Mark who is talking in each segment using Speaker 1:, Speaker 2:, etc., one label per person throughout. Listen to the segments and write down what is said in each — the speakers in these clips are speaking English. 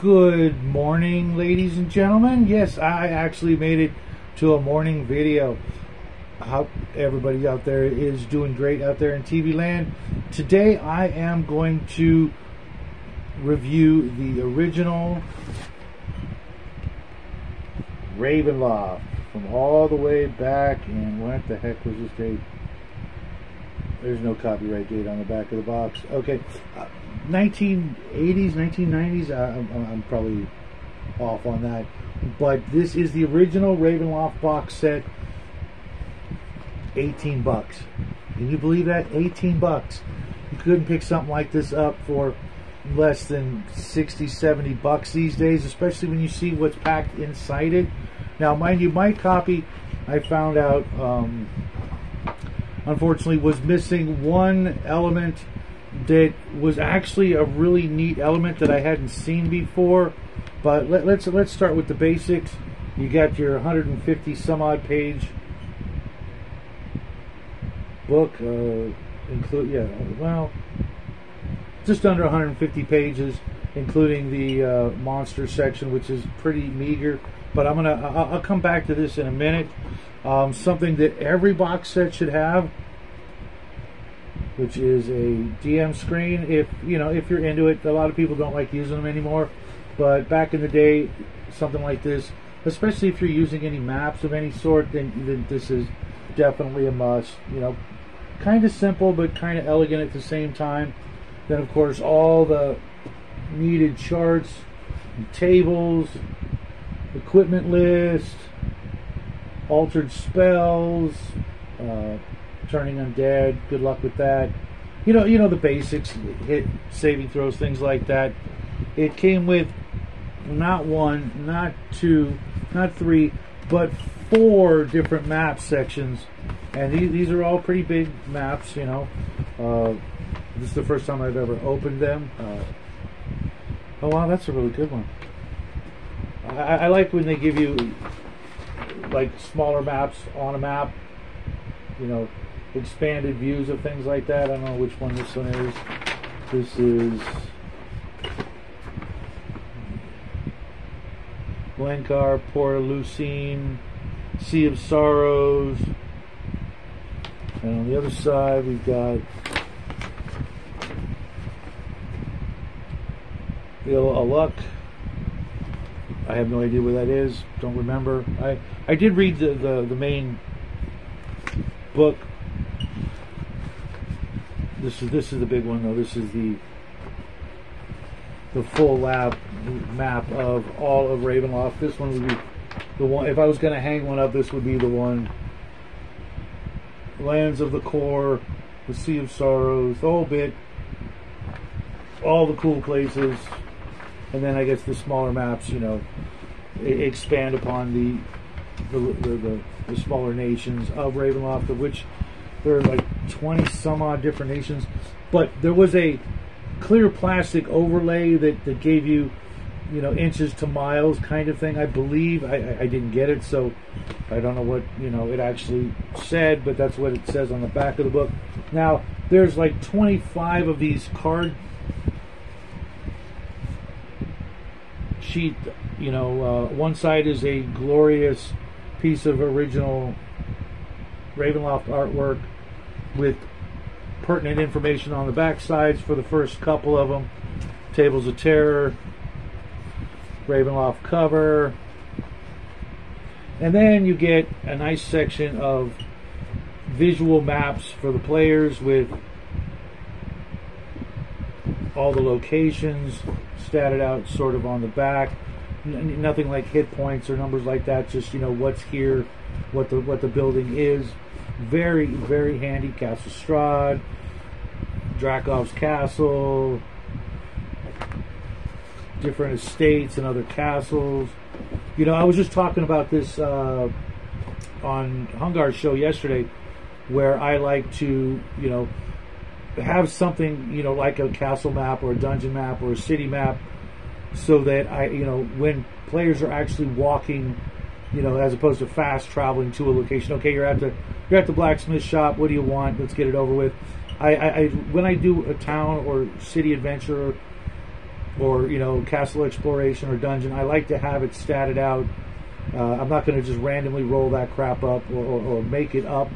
Speaker 1: Good morning, ladies and gentlemen. Yes, I actually made it to a morning video. Hope everybody out there is doing great out there in TV land. Today I am going to review the original Ravenloft from all the way back. And what the heck was this date? There's no copyright date on the back of the box. Okay, 1980s, 1990s. I'm probably off on that, but this is the original Ravenloft box set. 18 bucks. Can you believe that? 18 bucks. You couldn't pick something like this up for less than 60, 70 bucks these days, especially when you see what's packed inside it. Now, mind you, my copy, I found out, unfortunately, was missing one element that was actually a really neat element that I hadn't seen before. But let's start with the basics. You got your 150 some odd page book, just under 150 pages, including the monster section, which is pretty meager. But I'll come back to this in a minute. Something that every box set should have, which is a DM screen. If you're into it, a lot of people don't like using them anymore, but back in the day, something like this, especially if you're using any maps of any sort, then this is definitely a must. Kind of simple but kind of elegant at the same time. Then of course all the needed charts, tables, equipment list, altered spells, turning undead, good luck with that. You know the basics, hit saving throws, things like that. It came with not one, not two, not three, but 4 different map sections, and these are all pretty big maps. This is the first time I've ever opened them. Oh wow, that's a really good one. I like when they give you like smaller maps on a map, expanded views of things like that. I don't know which one this one is. This is Glencar, Port Lucine, Sea of Sorrows, and on the other side we've got Ill Luck. I have no idea where that is. Don't remember. I did read the main book. This is the big one though. This is the full map of all of Ravenloft. This one would be the one. If I was going to hang one up, this would be the one. Lands of the Core, the Sea of Sorrows, the whole bit, all the cool places, and then I guess the smaller maps, expand upon the smaller nations of Ravenloft, of which there are like 20 some odd different nations. But there was a clear plastic overlay that gave you, inches to miles kind of thing. I believe I didn't get it, so I don't know what it actually said, but that's what it says on the back of the book. Now there's like 25 of these card sheet. One side is a glorious piece of original Ravenloft artwork with pertinent information on the back sides for the first couple of them. Tables of Terror, Ravenloft cover, and then you get a nice section of visual maps for the players with all the locations statted out sort of on the back. Nothing like hit points or numbers like that, just what's here, what the building is. Very, very handy. Castle Strahd, Drakov's Castle, different estates and other castles. I was just talking about this on Hungar's show yesterday, where I like to, have something, like a castle map or a dungeon map or a city map, so that when players are actually walking, as opposed to fast traveling to a location. Okay, you're at the blacksmith shop. What do you want? Let's get it over with. When I do a town or city adventure or castle exploration or dungeon, I like to have it statted out. I'm not going to just randomly roll that crap up or make it up,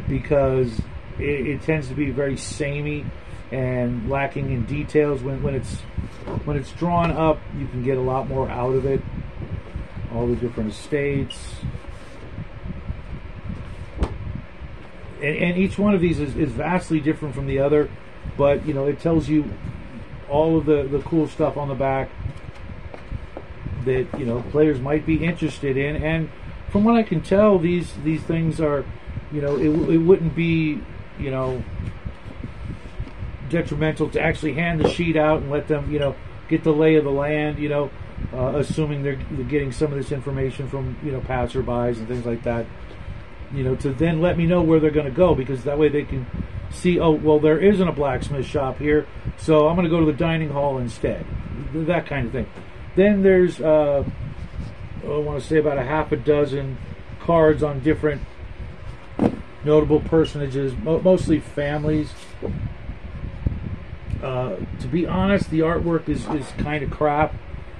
Speaker 1: because it tends to be very samey and lacking in details. When it's drawn up, you can get a lot more out of it. All the different estates, and each one of these is vastly different from the other, but it tells you all of the cool stuff on the back that players might be interested in. And from what I can tell, these things are, it wouldn't be detrimental to actually hand the sheet out and let them get the lay of the land, assuming they're getting some of this information from passerbys and things like that, to then let me know where they're going to go, because that way they can see, oh well, there isn't a blacksmith shop here, so I'm going to go to the dining hall instead, that kind of thing. Then there's I want to say about a half a dozen cards on different notable personages, mostly families. To be honest, the artwork is kind of crap.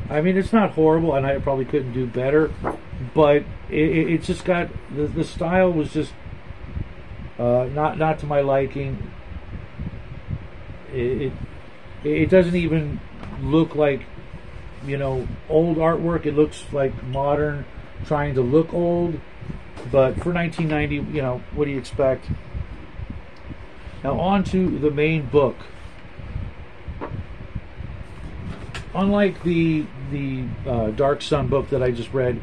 Speaker 1: I mean, it's not horrible, and I probably couldn't do better, but it just got, the style was just not to my liking. It doesn't even look like old artwork. It looks like modern, trying to look old, but for 1990, what do you expect? Now on to the main book. Unlike the Dark Sun book that I just read,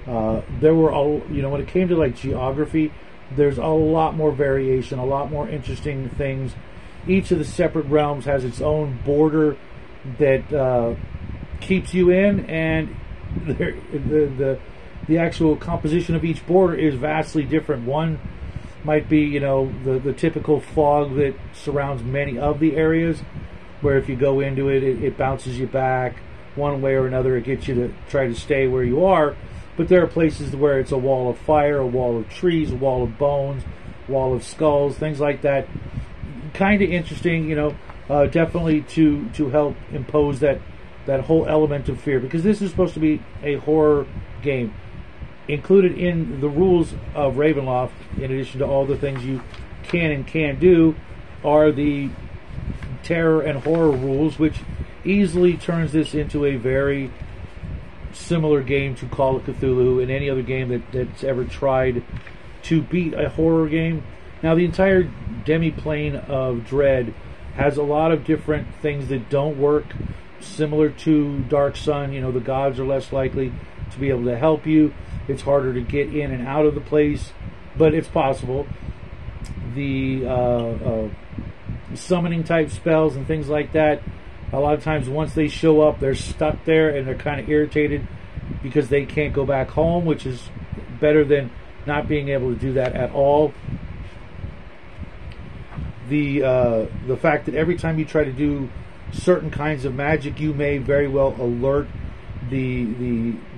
Speaker 1: there were all, when it came to like geography, there's a lot more variation, a lot more interesting things. Each of the separate realms has its own border that keeps you in, and the actual composition of each border is vastly different. One might be the typical fog that surrounds many of the areas, where if you go into it, it bounces you back one way or another. It gets you to try to stay where you are. But there are places where it's a wall of fire, a wall of trees, a wall of bones, wall of skulls, things like that. Kind of interesting, definitely to help impose that whole element of fear, because this is supposed to be a horror game. Included in the rules of Ravenloft, in addition to all the things you can and can't do, are the terror and horror rules, which easily turns this into a very similar game to Call of Cthulhu and any other game that's ever tried to beat a horror game. Now, the entire Demi plane of Dread has a lot of different things that don't work, similar to Dark Sun. The gods are less likely to be able to help you. It's harder to get in and out of the place, but it's possible. The summoning type spells and things like that, a lot of times once they show up, they're stuck there and they're kind of irritated because they can't go back home, which is better than not being able to do that at all. The fact that every time you try to do certain kinds of magic, you may very well alert the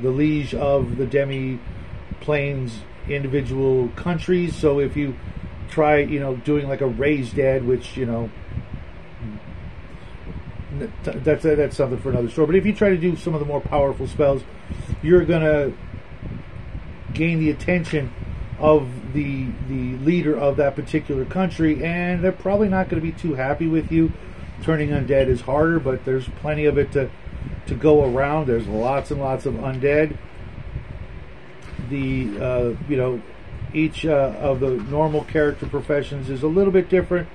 Speaker 1: liege of the Demi plane's individual countries. So if you try doing like a raise dead, which that's something for another story, but if you try to do some of the more powerful spells, you're gonna gain the attention of the leader of that particular country, and they're probably not going to be too happy with you. Turning undead is harder, but there's plenty of it to go around. There's lots and lots of undead. Each of the normal character professions is a little bit different,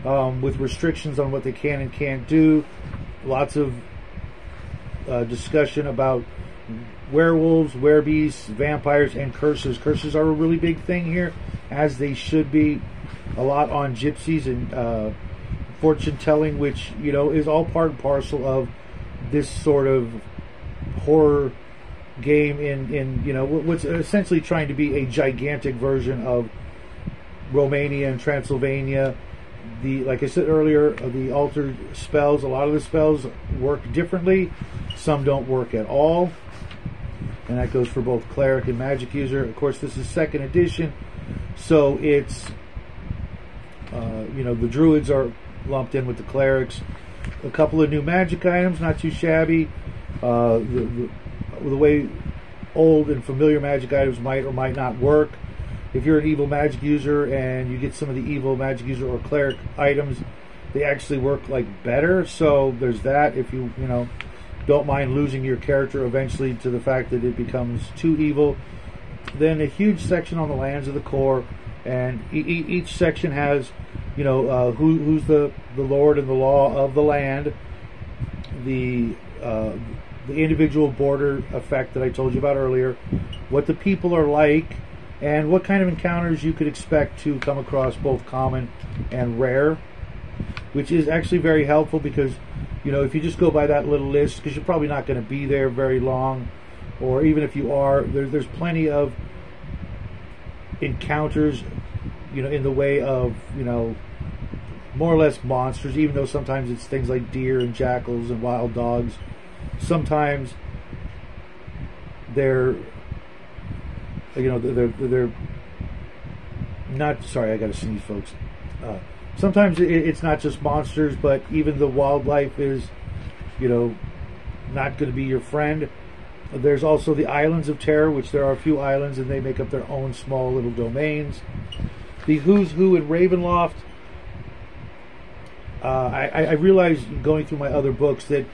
Speaker 1: with restrictions on what they can and can't do. Lots of discussion about werewolves, werebeasts, vampires, and curses. Curses are a really big thing here, as they should be. A lot on gypsies and fortune telling, which is all part and parcel of this sort of horror game in what's essentially trying to be a gigantic version of Romania and Transylvania. Like I said earlier, the altered spells, a lot of the spells work differently. Some don't work at all, and that goes for both cleric and magic user. Of course, this is second edition, so it's the druids are lumped in with the clerics. a couple of new magic items, not too shabby. The way old and familiar magic items might or might not work. If you're an evil magic user and you get some of the evil magic user or cleric items, they actually work like better. So there's that. If you don't mind losing your character eventually to the fact that it becomes too evil. Then a huge section on the lands of the core, and each section has who's the lord and the law of the land, the individual border effect that I told you about earlier, what the people are like, and what kind of encounters you could expect to come across, both common and rare, which is actually very helpful because, if you just go by that little list, because you're probably not going to be there very long, or even if you are, there's plenty of encounters, in the way of, more or less monsters, even though sometimes it's things like deer and jackals and wild dogs. Sometimes they're not, sorry, I gotta sneeze, folks. Sometimes it's not just monsters, but even the wildlife is, not going to be your friend. There's also the Islands of Terror, which there are a few islands, and they make up their own small little domains. The Who's Who in Ravenloft. I realized going through my other books that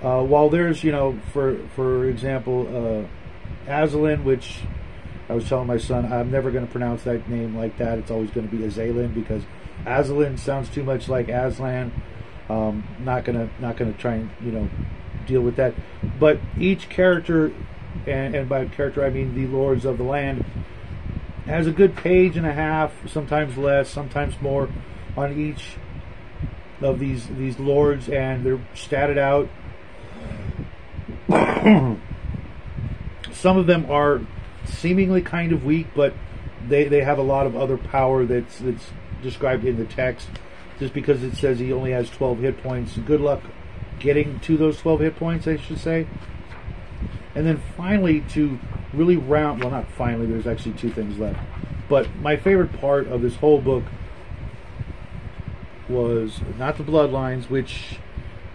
Speaker 1: while there's, for example, Azalin, which I was telling my son, I'm never going to pronounce that name like that. It's always going to be Azalin because Azalin sounds too much like Aslan. Not gonna try and deal with that. But each character, and by character I mean the lords of the land, has a good page and a half, sometimes less, sometimes more, on each of these lords, and they're statted out. Some of them are seemingly kind of weak, but they have a lot of other power that's described in the text. Just because it says he only has 12 hit points, good luck getting to those 12 hit points, I should say. And then finally, to really round, well, not finally, there's actually two things left, but my favorite part of this whole book was not the bloodlines, which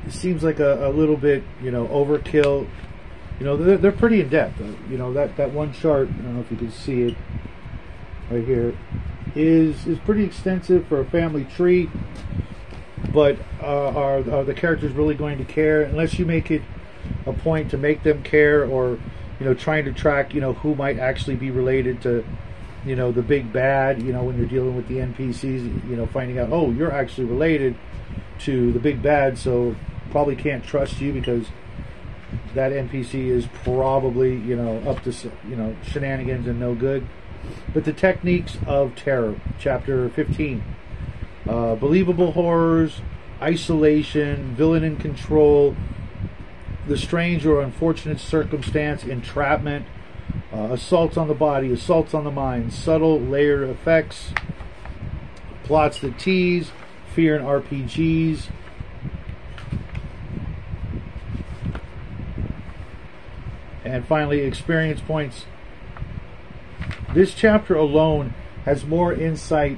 Speaker 1: seems like a little bit, overkill. They're pretty in depth. That one chart, I don't know if you can see it right here, is pretty extensive for a family tree. But are the characters really going to care? Unless you make it a point to make them care, or trying to track who might actually be related to the big bad, when you're dealing with the NPCs, finding out, oh, you're actually related to the big bad, so probably can't trust you because that NPC is probably up to shenanigans and no good. But the techniques of terror, chapter 15, believable horrors, isolation, villain in control, the strange or unfortunate circumstance, entrapment, assaults on the body, assaults on the mind, subtle layered effects, plots that tease, fear in RPGs, and finally experience points. This chapter alone has more insight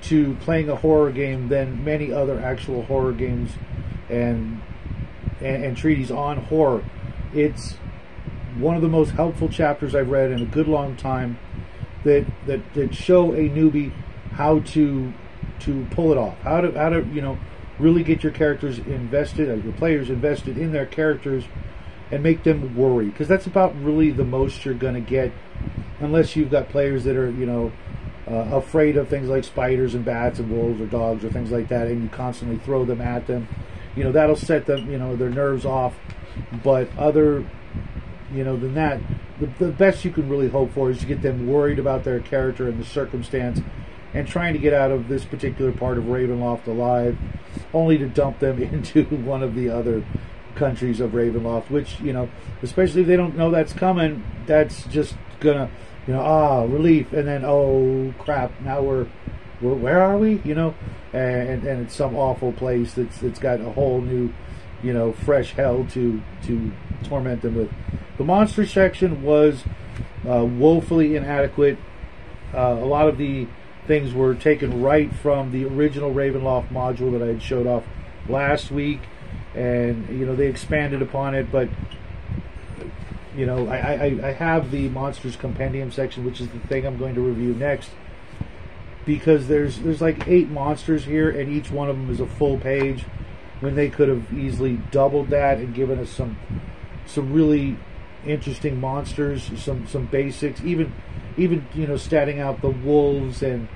Speaker 1: to playing a horror game than many other actual horror games and treaties on horror. It's one of the most helpful chapters I've read in a good long time that show a newbie how to pull it off, how to really get your characters invested, your players invested in their characters, and make them worry, because that's about really the most you're going to get, unless you've got players that are afraid of things like spiders and bats and wolves or dogs or things like that, and you constantly throw them at them. That'll set them their nerves off. But other than that, the best you can really hope for is to get them worried about their character and the circumstance, and trying to get out of this particular part of Ravenloft alive, only to dump them into one of the other countries of Ravenloft, which, especially if they don't know that's coming, that's just gonna, relief, and then, oh crap, now we're where are we? And it's some awful place that's got a whole new, fresh hell to torment them with. The monster section was woefully inadequate. A lot of the things were taken right from the original Ravenloft module that I had showed off last week. and they expanded upon it. But I have the Monsters Compendium section, which is the thing I'm going to review next, because there's like 8 monsters here, and each one of them is a full page, when they could have easily doubled that and given us some really interesting monsters, some basics, even statting out the wolves and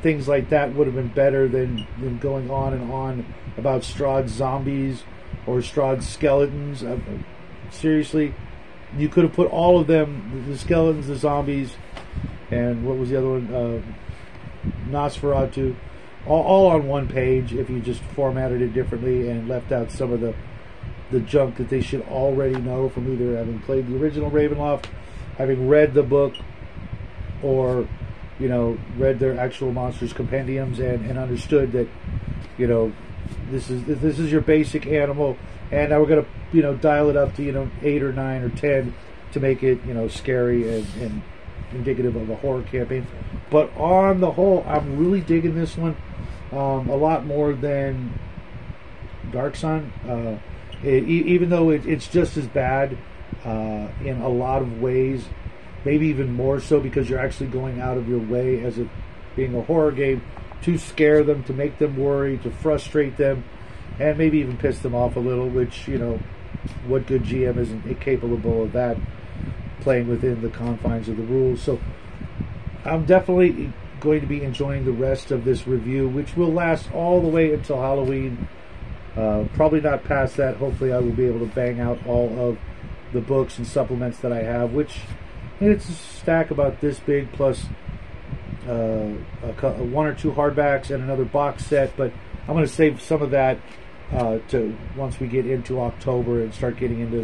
Speaker 1: things like that would have been better than going on and on about Strahd's zombies or Strahd's skeletons. Seriously, you could have put all of them, the skeletons, the zombies, and what was the other one, Nosferatu, all on one page if you just formatted it differently and left out some of the junk that they should already know from either having played the original Ravenloft, having read the book, or read their actual Monsters Compendiums and understood that this is your basic animal, and now we're gonna dial it up to 8 or 9 or 10 to make it scary and indicative of a horror campaign. But on the whole, I'm really digging this one a lot more than Dark Sun. Even though it's just as bad in a lot of ways, maybe even more so, because you're actually going out of your way as it being a horror game to scare them, to make them worry, to frustrate them, and maybe even piss them off a little, which, what good GM isn't capable of that, playing within the confines of the rules. So I'm definitely going to be enjoying the rest of this review, which will last all the way until Halloween. Probably not past that. Hopefully I will be able to bang out all of the books and supplements that I have, which it's a stack about this big, plus 1 or 2 hardbacks and another box set. But I'm going to save some of that to once we get into October and start getting into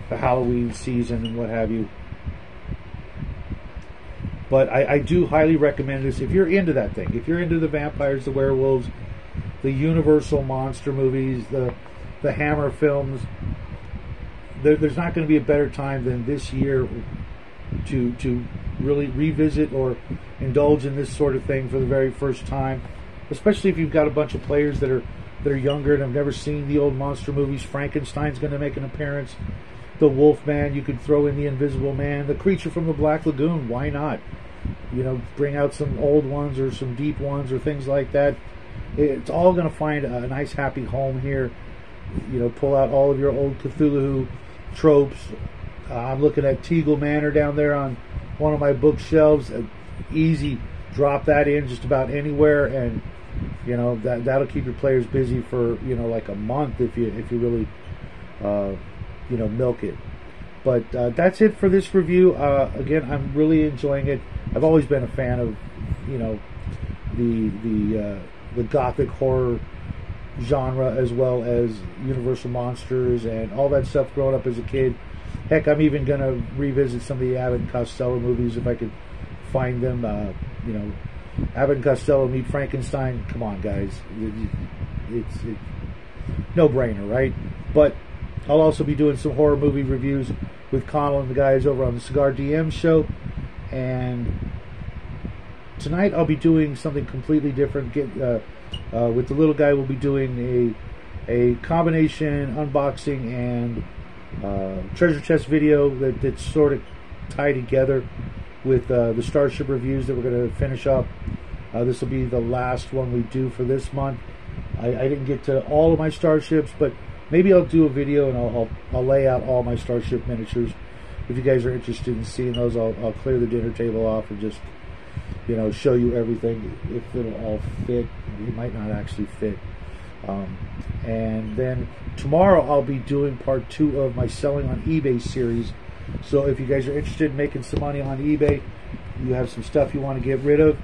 Speaker 1: the Halloween season and what have you. But I do highly recommend this if you're into that thing. If you're into the vampires, the werewolves, the Universal monster movies, the Hammer films, there's not going to be a better time than this year to really revisit or indulge in this sort of thing for the very first time, especially if you've got a bunch of players that are younger and have never seen the old monster movies. Frankenstein's going to make an appearance. The Wolfman, you could throw in the Invisible Man, the Creature from the Black Lagoon. Why not? Bring out some old ones or some deep ones or things like that. It's all going to find a nice happy home here. Pull out all of your old Cthulhu tropes. I'm looking at Teagle Manor down there on one of my bookshelves. Easy, drop that in just about anywhere, and that'll keep your players busy for like a month if you really milk it. But that's it for this review. Again, I'm really enjoying it. I've always been a fan of the gothic horror genre, as well as Universal monsters and all that stuff growing up as a kid. Heck, I'm even going to revisit some of the Abbott and Costello movies if I could find them. Abbott and Costello meet Frankenstein. Come on, guys. It's no-brainer, right? But I'll also be doing some horror movie reviews with Connell and the guys over on the Cigar DM show. And tonight I'll be doing something completely different. With the little guy, we'll be doing a combination unboxing and treasure chest video that's sort of tied together with the Starship reviews that we're going to finish up. This will be the last one we do for this month. I didn't get to all of my Starships, but maybe I'll do a video and I'll lay out all my Starship miniatures. If you guys are interested in seeing those, I'll clear the dinner table off and just show you everything. If it'll all fit, it might not actually fit. And then tomorrow I'll be doing part 2 of my selling on eBay series. So if you guys are interested in making some money on eBay, you have some stuff you want to get rid of,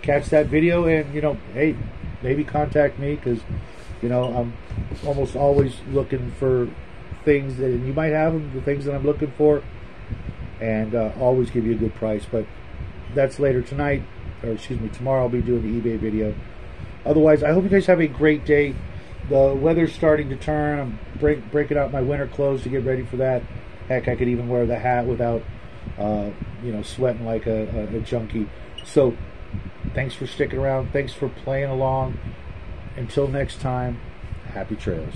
Speaker 1: catch that video and hey, maybe contact me, because I'm almost always looking for things that, and you might have them, the things that I'm looking for, and always give you a good price. But that's later tonight, or excuse me, tomorrow I'll be doing the eBay video. Otherwise, I hope you guys have a great day. The weather's starting to turn. I'm breaking out my winter clothes to get ready for that. Heck, I could even wear the hat without sweating like a junkie. So thanks for sticking around. Thanks for playing along. Until next time, happy trails.